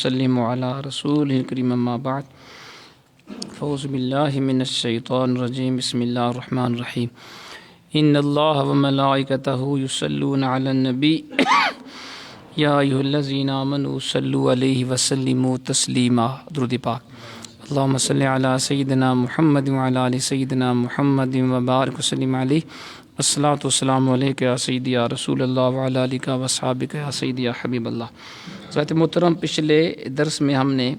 وسلم علی رسول الکریم اما بعد فاعوذ باللہ من الشیطان الرجیم بسم اللہ الرحمن الرحیم ان اللہ وملائکتہ یصلون علی النبی یا ایھا الذین آمنوا صلوا علیہ وسلموا تسلیما۔ درود پاک۔ اللہم صلی علی سیدنا محمد وعلی آل سیدنا محمد وبارک وسلم علیہ۔ الصلاۃ والسلام علیک یا سیدی یا رسول اللہ وعلی آلک واصحابک یا سیدی یا حبیب اللہ۔ حضرات محترم، پچھلے درس میں ہم نے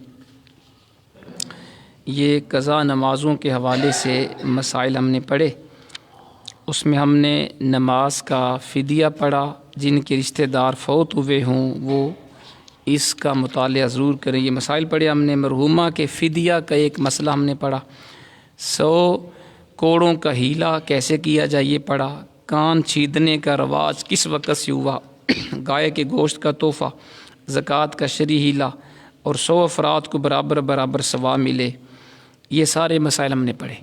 یہ قضا نمازوں کے حوالے سے مسائل ہم نے پڑھے۔ اس میں ہم نے نماز کا فدیہ پڑھا، جن کے رشتہ دار فوت ہوئے ہوں وہ اس کا مطالعہ ضرور کریں۔ یہ مسائل پڑھے ہم نے۔ مرحومہ کے فدیہ کا ایک مسئلہ ہم نے پڑھا۔ 100 کوڑوں کا ہیلا کیسے کیا جائے یہ پڑھا۔ کان چھیدنے کا رواج کس وقت سے ہوا۔ گائے کے گوشت کا تحفہ، زکوٰۃ کا شرعی ہیلا، اور 100 افراد کو برابر برابر ثواب ملے، یہ سارے مسائل ہم نے پڑھے۔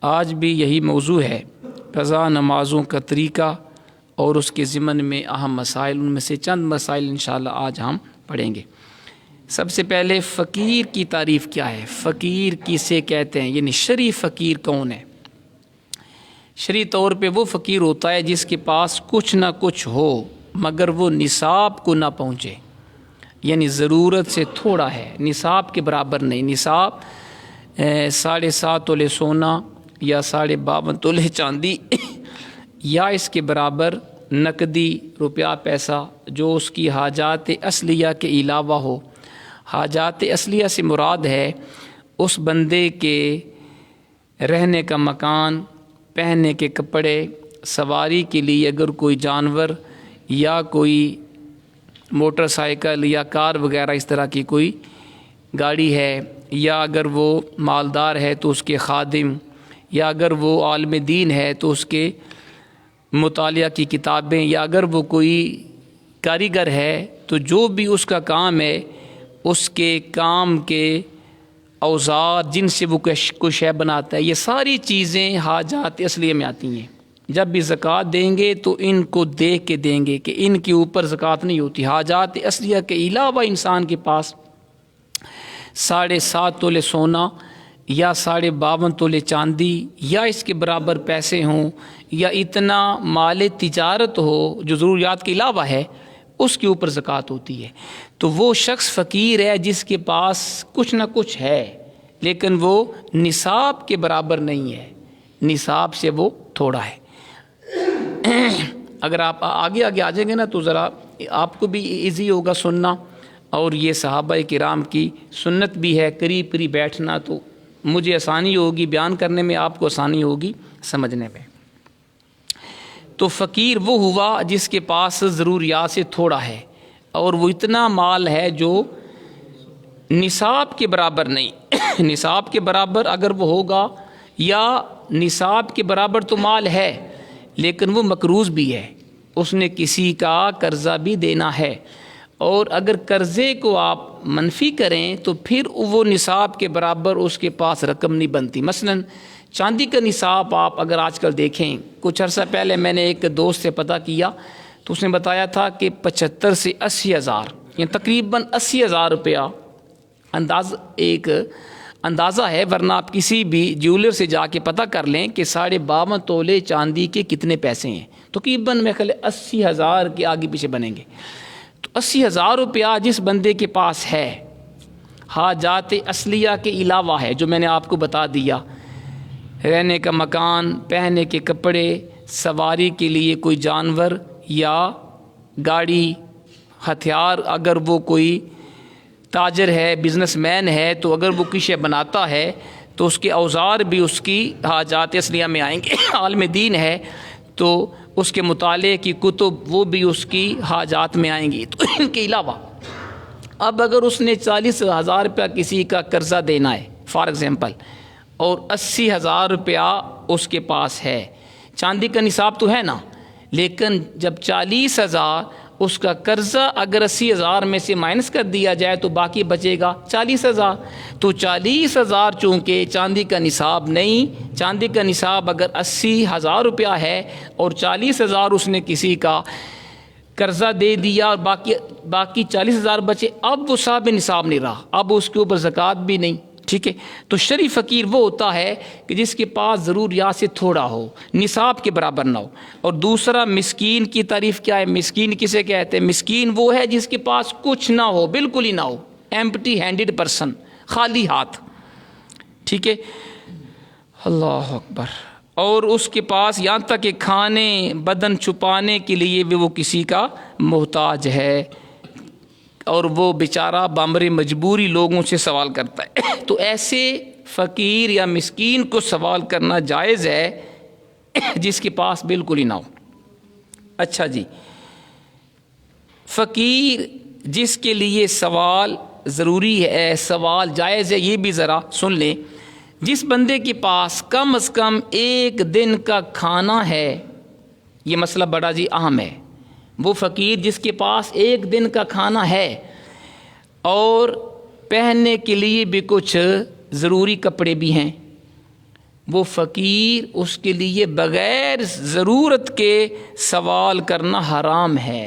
آج بھی یہی موضوع ہے، قضا نمازوں کا طریقہ اور اس کے ضمن میں اہم مسائل۔ ان میں سے چند مسائل انشاءاللہ آج ہم پڑھیں گے۔ سب سے پہلے فقیر کی تعریف کیا ہے، فقیر کسے کہتے ہیں، یعنی شرعی فقیر کون ہے۔ شرعی طور پہ وہ فقیر ہوتا ہے جس کے پاس کچھ نہ کچھ ہو مگر وہ نصاب کو نہ پہنچے، یعنی ضرورت سے تھوڑا ہے، نصاب کے برابر نہیں۔ نصاب 7.5 تولے سونا یا 52.5 تولے چاندی یا اس کے برابر نقدی روپیہ پیسہ جو اس کی حاجات اصلیہ کے علاوہ ہو۔ حاجات اصلیہ سے مراد ہے اس بندے کے رہنے کا مکان، پہننے کے کپڑے، سواری کے لیے اگر کوئی جانور یا کوئی موٹر سائیکل یا کار وغیرہ اس طرح کی کوئی گاڑی ہے، یا اگر وہ مالدار ہے تو اس کے خادم، یا اگر وہ عالم دین ہے تو اس کے مطالعہ کی کتابیں، یا اگر وہ کوئی کاریگر ہے تو جو بھی اس کا کام ہے اس کے کام کے اوزار جن سے وہ کوئی شے بناتا ہے، یہ ساری چیزیں حاجات اصلیہ میں آتی ہیں۔ جب بھی زکوٰۃ دیں گے تو ان کو دیکھ کے دیں گے کہ ان کے اوپر زکوٰۃ نہیں ہوتی۔ حاجات اصلیہ کے علاوہ انسان کے پاس 7.5 تولے سونا یا 52.5 تولے چاندی یا اس کے برابر پیسے ہوں، یا اتنا مال تجارت ہو جو ضروریات کے علاوہ ہے، اس کے اوپر زکوٰۃ ہوتی ہے۔ تو وہ شخص فقیر ہے جس کے پاس کچھ نہ کچھ ہے لیکن وہ نصاب کے برابر نہیں ہے، نصاب سے وہ تھوڑا ہے۔ اگر آپ آگے آ جائیں گے نا تو ذرا آپ کو بھی ایزی ہوگا سننا، اور یہ صحابہ کرام کی سنت بھی ہے، قریب قریب بیٹھنا، تو مجھے آسانی ہوگی بیان کرنے میں، آپ کو آسانی ہوگی سمجھنے میں۔ تو فقیر وہ ہوا جس کے پاس ضروریات سے تھوڑا ہے اور وہ اتنا مال ہے جو نصاب کے برابر نہیں۔ نصاب کے برابر اگر وہ ہوگا، یا نصاب کے برابر تو مال ہے لیکن وہ مقروض بھی ہے، اس نے کسی کا قرضہ بھی دینا ہے، اور اگر قرضے کو آپ منفی کریں تو پھر وہ نصاب کے برابر اس کے پاس رقم نہیں بنتی۔ مثلاً چاندی کا نصاب آپ اگر آج کل دیکھیں، کچھ عرصہ پہلے میں نے ایک دوست سے پتہ کیا تو اس نے بتایا تھا کہ 75 سے 80 ہزار، یعنی تقریباً 80 ہزار روپیہ ایک اندازہ ہے، ورنہ آپ کسی بھی جیولر سے جا کے پتہ کر لیں کہ 52.5 تولے چاندی کے کتنے پیسے ہیں، تقریباً میں خیال 80 ہزار کے آگے پیچھے بنیں گے۔ تو 80 ہزار روپیہ جس بندے کے پاس ہے، حاجات اصلیہ کے علاوہ ہے جو میں نے آپ کو بتا دیا، رہنے کا مکان، پہننے کے کپڑے، سواری کے لیے کوئی جانور یا گاڑی، ہتھیار، اگر وہ کوئی تاجر ہے، بزنس مین ہے تو اگر وہ کچھ بناتا ہے تو اس کے اوزار بھی اس کی حاجات اصلیہ میں آئیں گے۔ عالم دین ہے تو اس کے مطالعے کی کتب وہ بھی اس کی حاجات میں آئیں گی۔ تو ان کے علاوہ اب اگر اس نے 40 ہزار روپیہ کسی کا قرضہ دینا ہے فار ایگزامپل، اور 80 ہزار روپیہ اس کے پاس ہے، چاندی کا نصاب تو ہے نا، لیکن جب 40 ہزار اس کا قرضہ اگر 80 ہزار میں سے مائنس کر دیا جائے تو باقی بچے گا 40 ہزار۔ تو 40 ہزار چونکہ چاندی کا نصاب نہیں، چاندی کا نصاب اگر 80 ہزار روپیہ ہے اور 40 ہزار اس نے کسی کا قرضہ دے دیا اور باقی 40,000 بچے، اب وہ صاحب نصاب نہیں رہا، اب اس کے اوپر زکوٰۃ بھی نہیں، ٹھیک ہے. تو شرعی فقیر وہ ہوتا ہے کہ جس کے پاس ضروریات سے تھوڑا ہو، نصاب کے برابر نہ ہو. اور دوسرا مسکین کی تعریف کیا ہے؟ مسکین کسے کہتے ہیں؟ مسکین وہ ہے جس کے پاس کچھ نہ ہو، بالکل ہی نہ ہو، ایمپٹی ہینڈڈ پرسن، خالی ہاتھ، ٹھیک ہے. اللہ اکبر. اور اس کے پاس یہاں تک کہ کھانے بدن چھپانے کے لیے بھی وہ کسی کا محتاج ہے، اور وہ بیچارہ بامر مجبوری لوگوں سے سوال کرتا ہے. تو ایسے فقیر یا مسکین کو سوال کرنا جائز ہے جس کے پاس بالکل ہی نہ ہو. اچھا جی، فقیر جس کے لیے سوال ضروری ہے، سوال جائز ہے، یہ بھی ذرا سن لیں. جس بندے کے پاس کم از کم ایک دن کا کھانا ہے، یہ مسئلہ بڑا جی اہم ہے. وہ فقیر جس کے پاس ایک دن کا کھانا ہے اور پہننے کے لیے بھی کچھ ضروری کپڑے بھی ہیں، وہ فقیر، اس کے لیے بغیر ضرورت کے سوال کرنا حرام ہے.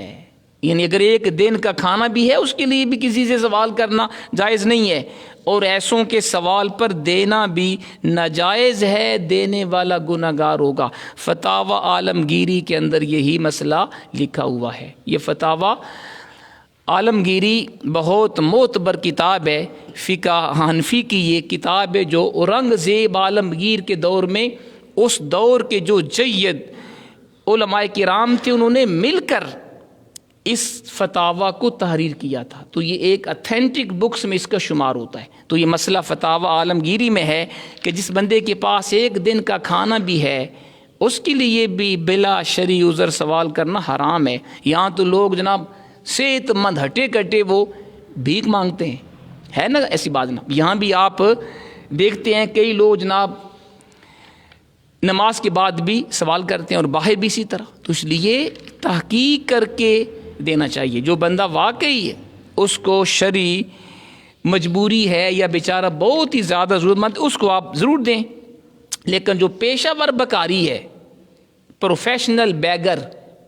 یعنی اگر ایک دن کا کھانا بھی ہے، اس کے لیے بھی کسی سے سوال کرنا جائز نہیں ہے، اور ایسوں کے سوال پر دینا بھی ناجائز ہے، دینے والا گناہگار ہوگا. فتاوی عالمگیری کے اندر یہی مسئلہ لکھا ہوا ہے. یہ فتاوی عالمگیری بہت معتبر کتاب ہے، فقہ حنفی کی یہ کتاب ہے، جو اورنگزیب عالمگیر کے دور میں، اس دور کے جو جید علماء کرام تھے، انہوں نے مل کر اس فتاوی کو تحریر کیا تھا. تو یہ ایک اتھینٹک بکس میں اس کا شمار ہوتا ہے. تو یہ مسئلہ فتاوی عالمگیری میں ہے کہ جس بندے کے پاس ایک دن کا کھانا بھی ہے، اس کے لیے بھی بلا شرعی عذر سوال کرنا حرام ہے. یہاں تو لوگ جناب صحت مند ہٹے کٹے وہ بھیک مانگتے ہیں، ہے نا ایسی بات جناب. یہاں بھی آپ دیکھتے ہیں کئی لوگ جناب نماز کے بعد بھی سوال کرتے ہیں، اور باہر بھی اسی طرح. تو اس لیے تحقیق کر کے دینا چاہیے. جو بندہ واقعی ہے اس کو شرعی مجبوری ہے یا بیچارہ بہت ہی زیادہ ضرورت مند، اس کو آپ ضرور دیں. لیکن جو پیشہ ور بکاری ہے، پروفیشنل بیگر،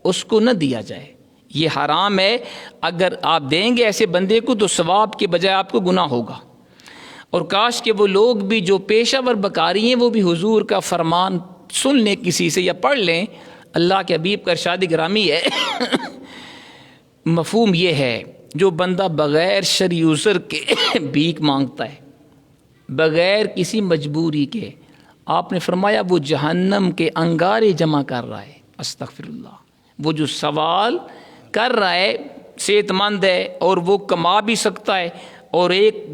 اس کو نہ دیا جائے، یہ حرام ہے. اگر آپ دیں گے ایسے بندے کو تو ثواب کے بجائے آپ کو گناہ ہوگا. اور کاش کہ وہ لوگ بھی جو پیشہ ور بکاری ہیں وہ بھی حضور کا فرمان سن لیں کسی سے یا پڑھ لیں. اللہ کے حبیب کا ارشاد گرامی ہے، مفہوم یہ ہے، جو بندہ بغیر شرعی عذر کے بھیک مانگتا ہے، بغیر کسی مجبوری کے، آپ نے فرمایا وہ جہنم کے انگارے جمع کر رہا ہے. استغفر اللہ. وہ جو سوال کر رہا ہے صحت مند ہے اور وہ کما بھی سکتا ہے اور ایک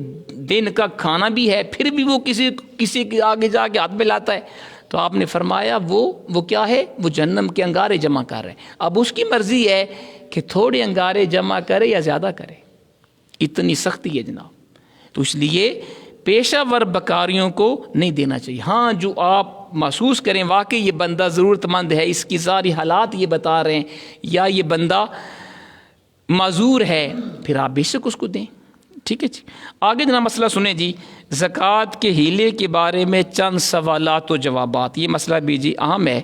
دن کا کھانا بھی ہے، پھر بھی وہ کسی کے آگے جا کے ہاتھ ملاتا ہے، تو آپ نے فرمایا وہ کیا ہے؟ وہ جہنم کے انگارے جمع کر رہے ہیں. اب اس کی مرضی ہے کہ تھوڑے انگارے جمع کرے یا زیادہ کرے. اتنی سختی ہے جناب. تو اس لیے پیشہ ور بکاریوں کو نہیں دینا چاہیے. ہاں جو آپ محسوس کریں واقعی یہ بندہ ضرورت مند ہے، اس کی ساری حالات یہ بتا رہے ہیں، یا یہ بندہ معذور ہے، پھر آپ بے شک اس کو دیں. ٹھیک ہے جی. آگے جناب مسئلہ سنیں جی، زکوٰۃ کے ہیلے کے بارے میں چند سوالات و جوابات. یہ مسئلہ بھی جی اہم ہے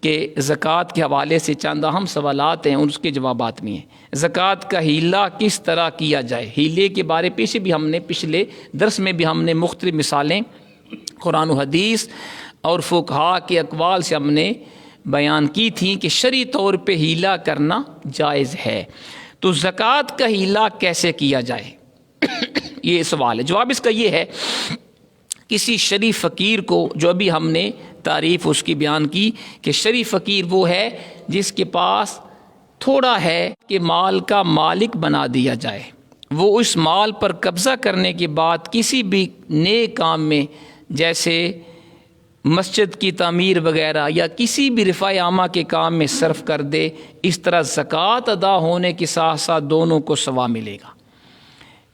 کہ زکوٰۃ کے حوالے سے چند اہم سوالات ہیں، اس کے جوابات بھی ہیں. زکوٰۃ کا ہیلا کس طرح کیا جائے؟ ہیلے کے بارے پچھلے درس میں بھی ہم نے مختلف مثالیں قرآن و حدیث اور فقہا کے اقوال سے ہم نے بیان کی تھیں کہ شرعی طور پہ ہیلا کرنا جائز ہے. تو زکوٰۃ کا ہیلا کیسے کیا جائے؟ یہ سوال ہے. جواب اس کا یہ ہے، کسی شریف فقیر کو، جو ابھی ہم نے تعریف اس کی بیان کی کہ شریف فقیر وہ ہے جس کے پاس تھوڑا ہے کہ مال کا مالک بنا دیا جائے. وہ اس مال پر قبضہ کرنے کے بعد کسی بھی نیک کام میں، جیسے مسجد کی تعمیر وغیرہ یا کسی بھی رفاع عامہ کے کام میں صرف کر دے. اس طرح زکوٰۃ ادا ہونے کے ساتھ ساتھ دونوں کو ثواب ملے گا.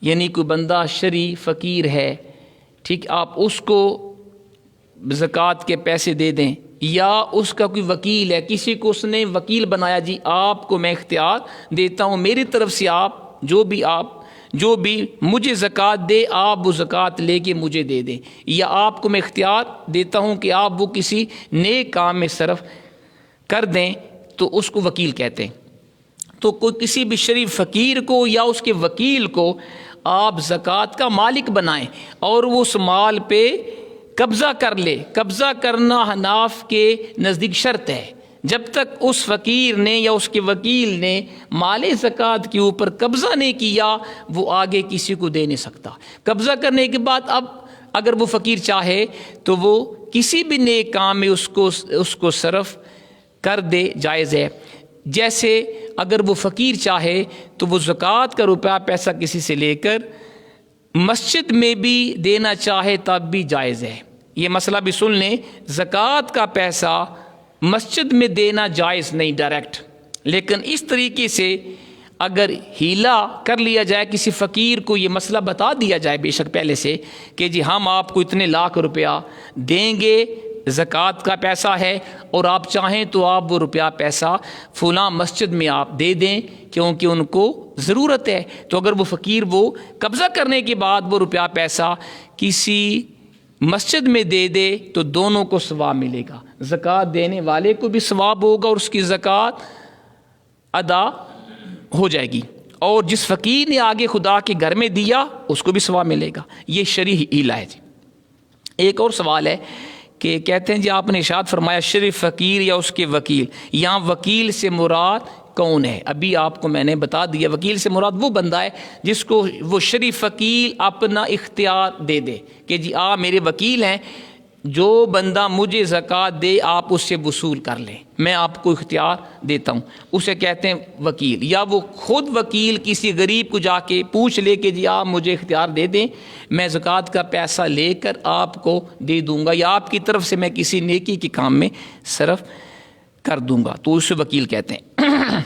یعنی کوئی بندہ شرعی فقیر ہے، ٹھیک، آپ اس کو زکوٰۃ کے پیسے دے دیں، یا اس کا کوئی وکیل ہے، کسی کو اس نے وکیل بنایا، جی آپ کو میں اختیار دیتا ہوں میری طرف سے، آپ جو بھی مجھے زکوٰۃ دے آپ وہ زکوٰۃ لے کے مجھے دے دیں، یا آپ کو میں اختیار دیتا ہوں کہ آپ وہ کسی نیک کام میں صرف کر دیں، تو اس کو وکیل کہتے ہیں. تو کوئی کسی بھی شریف فقیر کو یا اس کے وکیل کو آپ زکوٰۃ کا مالک بنائیں اور وہ اس مال پہ قبضہ کر لے۔ قبضہ کرنا حناف کے نزدیک شرط ہے، جب تک اس فقیر نے یا اس کے وکیل نے مال زکوٰۃ کے اوپر قبضہ نہیں کیا وہ آگے کسی کو دے نہیں سکتا۔ قبضہ کرنے کے بعد اب اگر وہ فقیر چاہے تو وہ کسی بھی نیک کام میں اس کو صرف کر دے، جائز ہے۔ جیسے اگر وہ فقیر چاہے تو وہ زکوٰۃ کا روپیہ پیسہ کسی سے لے کر مسجد میں بھی دینا چاہے تب بھی جائز ہے۔ یہ مسئلہ بھی سن لیں، زکوٰۃ کا پیسہ مسجد میں دینا جائز نہیں ڈائریکٹ، لیکن اس طریقے سے اگر ہیلا کر لیا جائے، کسی فقیر کو یہ مسئلہ بتا دیا جائے بے شک پہلے سے کہ جی ہم آپ کو اتنے لاکھ روپیہ دیں گے، زکوٰۃ کا پیسہ ہے، اور آپ چاہیں تو آپ وہ روپیہ پیسہ فلاں مسجد میں آپ دے دیں کیونکہ ان کو ضرورت ہے، تو اگر وہ فقیر وہ قبضہ کرنے کے بعد وہ روپیہ پیسہ کسی مسجد میں دے دے تو دونوں کو ثواب ملے گا، زکوٰۃ دینے والے کو بھی ثواب ہوگا اور اس کی زکوٰۃ ادا ہو جائے گی، اور جس فقیر نے آگے خدا کے گھر میں دیا اس کو بھی ثواب ملے گا۔ یہ شرعی ہیلہ ہے جی۔ ایک اور سوال ہے کہ کہتے ہیں جی آپ نے ارشاد فرمایا شریف فقیر یا اس کے وکیل، یہاں وکیل سے مراد کون ہے؟ ابھی آپ کو میں نے بتا دیا، وکیل سے مراد وہ بندہ ہے جس کو وہ شریف فقیر اپنا اختیار دے دے کہ جی آپ میرے وکیل ہیں، جو بندہ مجھے زکوٰۃ دے آپ اس سے وصول کر لیں، میں آپ کو اختیار دیتا ہوں، اسے کہتے ہیں وکیل۔ یا وہ خود وکیل کسی غریب کو جا کے پوچھ لے کہ جی آپ مجھے اختیار دے دیں، میں زکوٰۃ کا پیسہ لے کر آپ کو دے دوں گا، یا آپ کی طرف سے میں کسی نیکی کے کام میں صرف کر دوں گا، تو اسے وکیل کہتے ہیں۔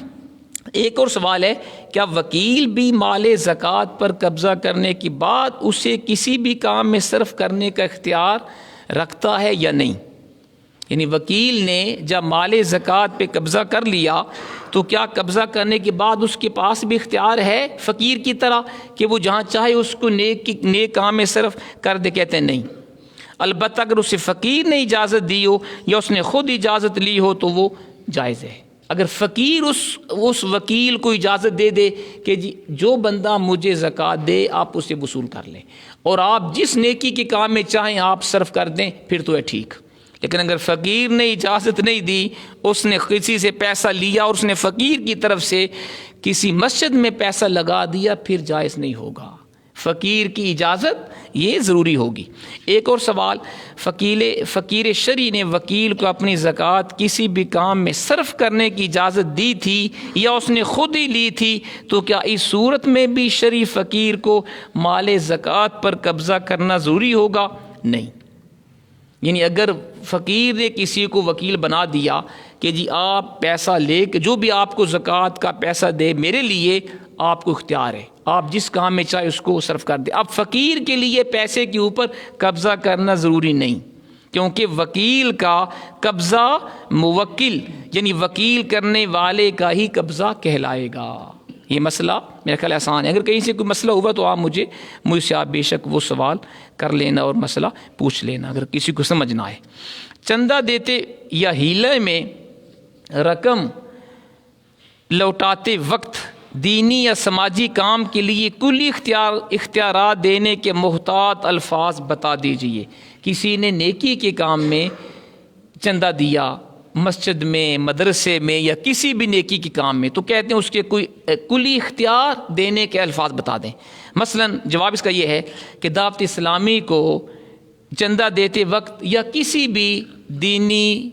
ایک اور سوال ہے، کیا وکیل بھی مال زکوٰۃ پر قبضہ کرنے کے بعد اسے کسی بھی کام میں صرف کرنے کا اختیار رکھتا ہے یا نہیں؟ یعنی وکیل نے جب مال زکوٰۃ پہ قبضہ کر لیا تو کیا قبضہ کرنے کے بعد اس کے پاس بھی اختیار ہے فقیر کی طرح کہ وہ جہاں چاہے اس کو نیک کام میں صرف کر دے؟ کہتے ہیں نہیں، البتہ اگر اسے فقیر نے اجازت دی ہو یا اس نے خود اجازت لی ہو تو وہ جائز ہے۔ اگر فقیر اس وکیل کو اجازت دے دے کہ جی جو بندہ مجھے زکوٰۃ دے آپ اسے وصول کر لیں اور آپ جس نیکی کے کام میں چاہیں آپ صرف کر دیں، پھر تو ہے ٹھیک۔ لیکن اگر فقیر نے اجازت نہیں دی، اس نے کسی سے پیسہ لیا اور اس نے فقیر کی طرف سے کسی مسجد میں پیسہ لگا دیا، پھر جائز نہیں ہوگا، فقیر کی اجازت یہ ضروری ہوگی۔ ایک اور سوال، فقیر شرعی نے وکیل کو اپنی زکوٰۃ کسی بھی کام میں صرف کرنے کی اجازت دی تھی یا اس نے خود ہی لی تھی، تو کیا اس صورت میں بھی شرعی فقیر کو مال زکوٰۃ پر قبضہ کرنا ضروری ہوگا؟ نہیں۔ یعنی اگر فقیر نے کسی کو وکیل بنا دیا کہ جی آپ پیسہ لے کے جو بھی آپ کو زکوٰۃ کا پیسہ دے میرے لیے آپ کو اختیار ہے، آپ جس کام میں چاہے اس کو صرف کر دیں، اب فقیر کے لیے پیسے کے اوپر قبضہ کرنا ضروری نہیں، کیونکہ وکیل کا قبضہ موکل یعنی وکیل کرنے والے کا ہی قبضہ کہلائے گا۔ یہ مسئلہ میرا خیال آسان ہے، اگر کہیں سے کوئی مسئلہ ہوا تو آپ مجھ سے آپ بے شک وہ سوال کر لینا اور مسئلہ پوچھ لینا اگر کسی کو سمجھنا ہے۔ چندہ دیتے یا ہیلے میں رقم لوٹاتے وقت دینی یا سماجی کام کے لیے کلی اختیارات دینے کے محتاط الفاظ بتا دیجئے۔ کسی نے نیکی کے کام میں چندہ دیا، مسجد میں، مدرسے میں یا کسی بھی نیکی کے کام میں، تو کہتے ہیں اس کے کوئی کلی اختیار دینے کے الفاظ بتا دیں۔ مثلا جواب اس کا یہ ہے کہ دعوت اسلامی کو چندہ دیتے وقت یا کسی بھی دینی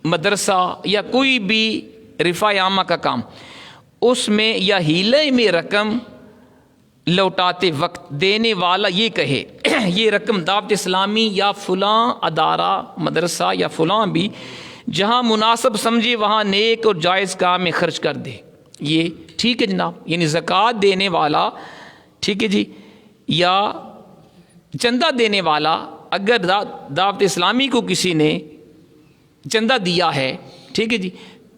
مدرسہ یا کوئی بھی رفع عامہ کا کام، اس میں یا ہیلے میں رقم لوٹاتے وقت دینے والا یہ کہے یہ رقم دعوت اسلامی یا فلاں ادارہ مدرسہ یا فلاں بھی جہاں مناسب سمجھے وہاں نیک اور جائز کام میں خرچ کر دے، یہ ٹھیک ہے جناب۔ یعنی زکوٰۃ دینے والا، ٹھیک ہے جی، یا چندہ دینے والا اگر دعوت اسلامی کو کسی نے چندہ دیا ہے، ٹھیک ہے جی،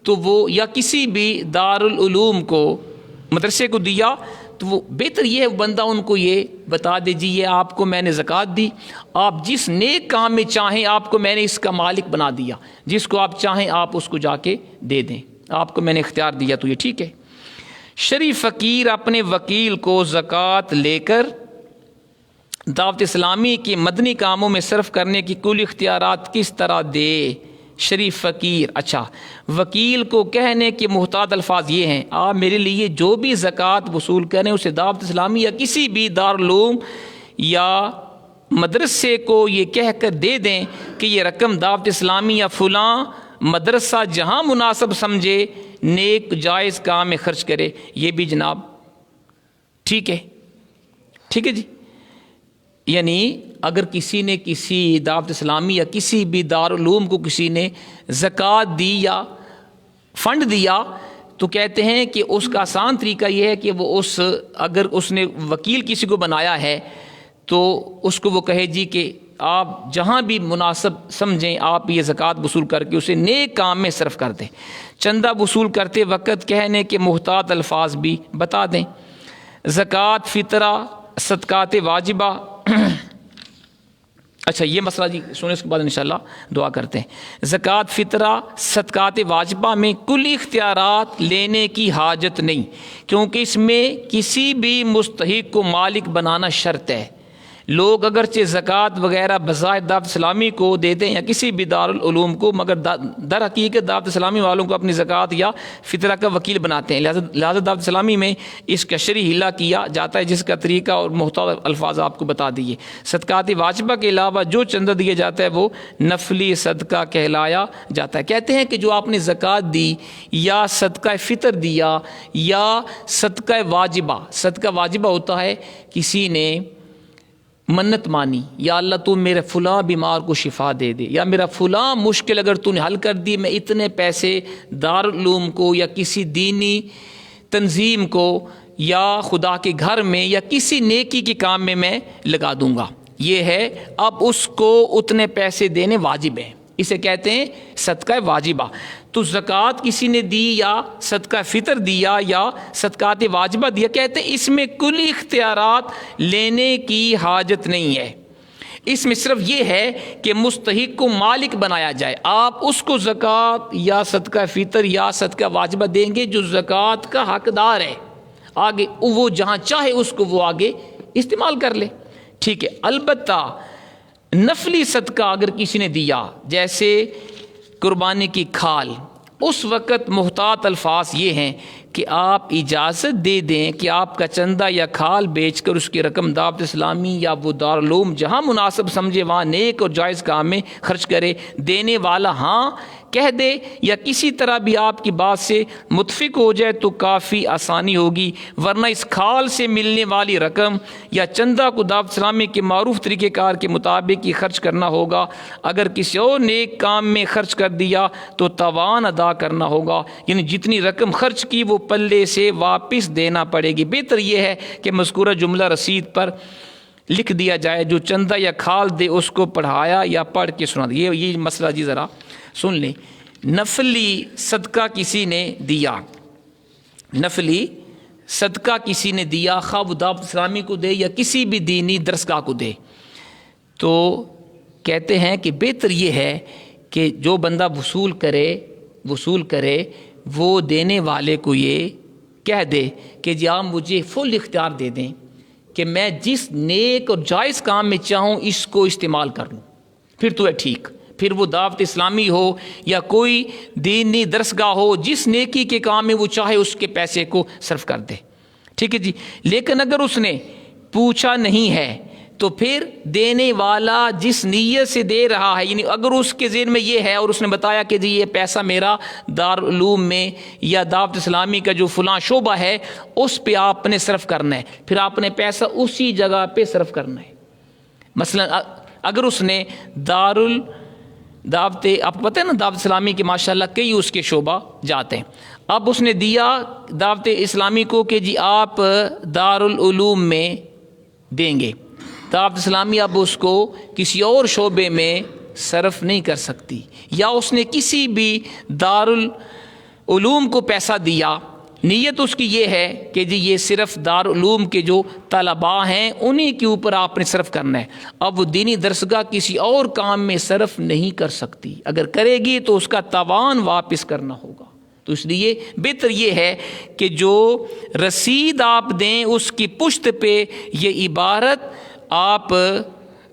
تو وہ یا کسی بھی دارالعلوم کو مدرسے کو دیا تو وہ بہتر یہ ہے بندہ ان کو یہ بتا دے جی یہ آپ کو میں نے زکوٰۃ دی، آپ جس نیک کام میں چاہیں آپ کو میں نے اس کا مالک بنا دیا، جس کو آپ چاہیں آپ اس کو جا کے دے دیں، آپ کو میں نے اختیار دیا، تو یہ ٹھیک ہے۔ شرعی فقیر اپنے وکیل کو زکوٰۃ لے کر دعوت اسلامی کے مدنی کاموں میں صرف کرنے کی کل اختیارات کس طرح دے؟ شرعی فقیر، اچھا، وکیل کو کہنے کے محتاط الفاظ یہ ہیں: آپ میرے لیے جو بھی زکوٰۃ وصول کریں اسے دعوت اسلامی یا کسی بھی دارالعلوم یا مدرسے کو یہ کہہ کر دے دیں کہ یہ رقم دعوت اسلامی یا فلاں مدرسہ جہاں مناسب سمجھے نیک جائز کام میں خرچ کرے۔ یہ بھی جناب ٹھیک ہے، ٹھیک ہے جی۔ یعنی اگر کسی نے کسی دعوت اسلامی یا کسی بھی دارالعلوم کو کسی نے زکوٰۃ دی یا فنڈ دیا تو کہتے ہیں کہ اس کا آسان طریقہ یہ ہے کہ وہ اگر اس نے وکیل کسی کو بنایا ہے تو اس کو وہ کہے جی کہ آپ جہاں بھی مناسب سمجھیں آپ یہ زکوٰۃ وصول کر کے اسے نیک کام میں صرف کر دیں۔ چندہ وصول کرتے وقت کہنے کے محتاط الفاظ بھی بتا دیں۔ زکوٰۃ، فطرہ، صدقات واجبہ اچھا یہ مسئلہ جی سنیں، اس کے بعد انشاءاللہ دعا کرتے ہیں۔ زکوٰۃ، فطرہ، صدقات واجبہ میں کلی اختیارات لینے کی حاجت نہیں، کیونکہ اس میں کسی بھی مستحق کو مالک بنانا شرط ہے۔ لوگ اگرچہ زکوٰۃ وغیرہ بظاہر دعوت اسلامی کو دیتے ہیں یا کسی بھی دارالعلوم کو، مگر در حقیقت دعوت اسلامی والوں کو اپنی زکوٰۃ یا فطرہ کا وکیل بناتے ہیں۔ لہذا دعوت اسلامی میں اس کا شرعی حلہ کیا جاتا ہے، جس کا طریقہ اور محتاط الفاظ آپ کو بتا دیے۔ صدقات واجبہ کے علاوہ جو چندہ دیا جاتا ہے وہ نفلی صدقہ کہلایا جاتا ہے۔ کہتے ہیں کہ جو آپ نے زکوٰۃ دی یا صدقہ فطر دیا یا صدقہ واجبہ ہوتا ہے، کسی نے منت مانی، یا اللہ تو میرے فلاں بیمار کو شفا دے دے، یا میرا فلاں مشکل اگر تو نے حل کر دی، میں اتنے پیسے دارالعلوم کو یا کسی دینی تنظیم کو یا خدا کے گھر میں یا کسی نیکی کے کام میں لگا دوں گا، یہ ہے، اب اس کو اتنے پیسے دینے واجب ہیں، اسے کہتے ہیں صدقہ واجبہ۔ تو زکوٰۃ کسی نے دی یا صدقہ فطر دیا یا صدقات واجبہ دیا، کہتے ہیں اس میں کلی اختیارات لینے کی حاجت نہیں ہے، اس میں صرف یہ ہے کہ مستحق کو مالک بنایا جائے۔ آپ اس کو زکوٰۃ یا صدقہ فطر یا صدقہ واجبہ دیں گے جو زکوٰۃ کا حقدار ہے، آگے وہ جہاں چاہے اس کو وہ آگے استعمال کر لے، ٹھیک ہے۔ البتہ نفلی صدقہ اگر کسی نے دیا، جیسے قربانی کی کھال، اس وقت محتاط الفاظ یہ ہیں کہ آپ اجازت دے دیں کہ آپ کا چندہ یا کھال بیچ کر اس کی رقم دعوت اسلامی یا وہ دارالعلوم جہاں مناسب سمجھے وہاں نیک اور جائز کام میں خرچ کرے۔ دینے والا ہاں کہہ دے یا کسی طرح بھی آپ کی بات سے متفق ہو جائے تو کافی آسانی ہوگی، ورنہ اس کھال سے ملنے والی رقم یا چندہ کو دعوت اسلامی کے معروف طریقہ کار کے مطابق ہی خرچ کرنا ہوگا۔ اگر کسی اور نیک کام میں خرچ کر دیا تو تاوان ادا کرنا ہوگا، یعنی جتنی رقم خرچ کی وہ پلے سے واپس دینا پڑے گی۔ بہتر یہ ہے کہ مذکورہ جملہ رسید پر لکھ دیا جائے، جو چندہ یا کھال دے اس کو پڑھایا یا پڑھ کے سنا دے۔ یہ مسئلہ جی ذرا سن لیں۔ نفلی صدقہ کسی نے دیا، نفلی صدقہ کسی نے دیا، خواہ وہ دعوت اسلامی کو دے یا کسی بھی دینی درسگاہ کو دے، تو کہتے ہیں کہ بہتر یہ ہے کہ جو بندہ وصول کرے وہ دینے والے کو یہ کہہ دے کہ جی آپ مجھے فل اختیار دے دیں کہ میں جس نیک اور جائز کام میں چاہوں اس کو استعمال کر لوں، پھر تو ہے ٹھیک، پھر وہ دعوت اسلامی ہو یا کوئی دینی درسگاہ ہو، جس نیکی کے کام میں وہ چاہے اس کے پیسے کو صرف کر دے، ٹھیک ہے جی۔ لیکن اگر اس نے پوچھا نہیں ہے تو پھر دینے والا جس نیت سے دے رہا ہے، یعنی اگر اس کے ذہن میں یہ ہے اور اس نے بتایا کہ جی یہ پیسہ میرا دارالعلوم میں یا دعوت اسلامی کا جو فلاں شعبہ ہے اس پہ آپ نے صرف کرنا ہے، پھر آپ نے پیسہ اسی جگہ پہ صرف کرنا ہے۔ مثلا اگر اس نے دعوت آپ کو پتہ ہے نا دعوت اسلامی کے ماشاءاللہ کئی اس کے شعبہ جاتے ہیں، اب اس نے دیا دعوت اسلامی کو کہ جی آپ دارالعلوم میں دیں گے، دعوت اسلامی اب اس کو کسی اور شعبے میں صرف نہیں کر سکتی، یا اس نے کسی بھی دارالعلوم کو پیسہ دیا، نیت اس کی یہ ہے کہ جی یہ صرف دارالعلوم کے جو طلباء ہیں انہی کے اوپر آپ نے صرف کرنا ہے، اب وہ دینی درسگاہ کسی اور کام میں صرف نہیں کر سکتی، اگر کرے گی تو اس کا تاوان واپس کرنا ہوگا، تو اس لیے بہتر یہ ہے کہ جو رسید آپ دیں اس کی پشت پہ یہ عبارت آپ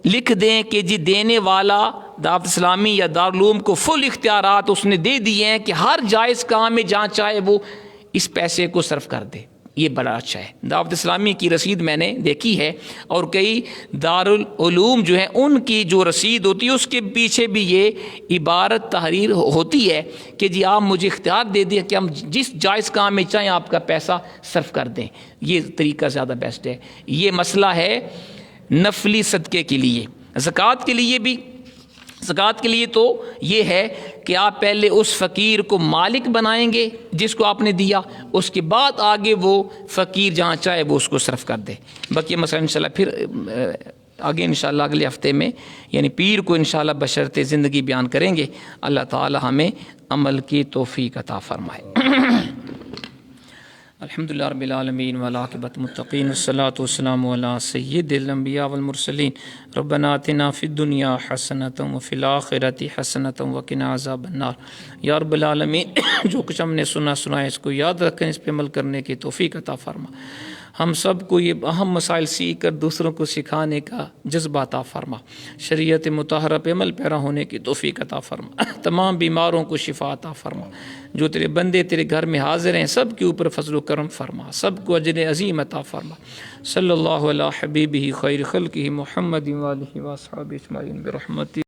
لکھ دیں کہ جی دینے والا دعوت اسلامی یا دارالعلوم کو فل اختیارات اس نے دے دیے ہیں کہ ہر جائز کام میں جہاں چاہے وہ اس پیسے کو صرف کر دے. یہ بڑا اچھا ہے. دعوت اسلامی کی رسید میں نے دیکھی ہے اور کئی دارالعلوم جو ہیں ان کی جو رسید ہوتی ہے اس کے پیچھے بھی یہ عبارت تحریر ہوتی ہے کہ جی آپ مجھے اختیار دے دیں کہ ہم جس جائز کام میں چاہیں آپ کا پیسہ صرف کر دیں. یہ طریقہ زیادہ بیسٹ ہے. یہ مسئلہ ہے نفلی صدقے کے لیے. زکوٰۃ کے لیے بھی، زکوٰۃ کے لیے تو یہ ہے کہ آپ پہلے اس فقیر کو مالک بنائیں گے جس کو آپ نے دیا، اس کے بعد آگے وہ فقیر جہاں چاہے وہ اس کو صرف کر دے. باقی مسئلہ انشاءاللہ پھر آگے انشاءاللہ اگلے ہفتے میں یعنی پیر کو انشاءاللہ بشرط زندگی بیان کریں گے. اللہ تعالی ہمیں عمل کی توفیق عطا فرمائے. الحمدللہ رب العالمین والعاقبۃ للمتقین والصلاۃ والسلام علی سید الانبیاء والمرسلین. ربنا آتنا فی الدنیا حسنۃ وفی الآخرۃ حسنۃ وقنا عذاب النار. یا رب العالمین جو کچھ ہم نے سنا ہے اس کو یاد رکھیں، اس پہ عمل کرنے کی توفیق عطا فرما. ہم سب کو یہ اہم مسائل سیکھ کر دوسروں کو سکھانے کا جذبہ عطا فرما. شریعت مطہرہ پہ عمل پیرا ہونے کی توفیق عطا فرما. تمام بیماروں کو شفا عطا فرما. جو تیرے بندے تیرے گھر میں حاضر ہیں سب کے اوپر فضل و کرم فرما، سب کو اجر عظیم عطا فرما. صلی اللہ علی حبیبہ خیر خلقہ محمد وآلہ وصحبہ اجمعین برحمتہ.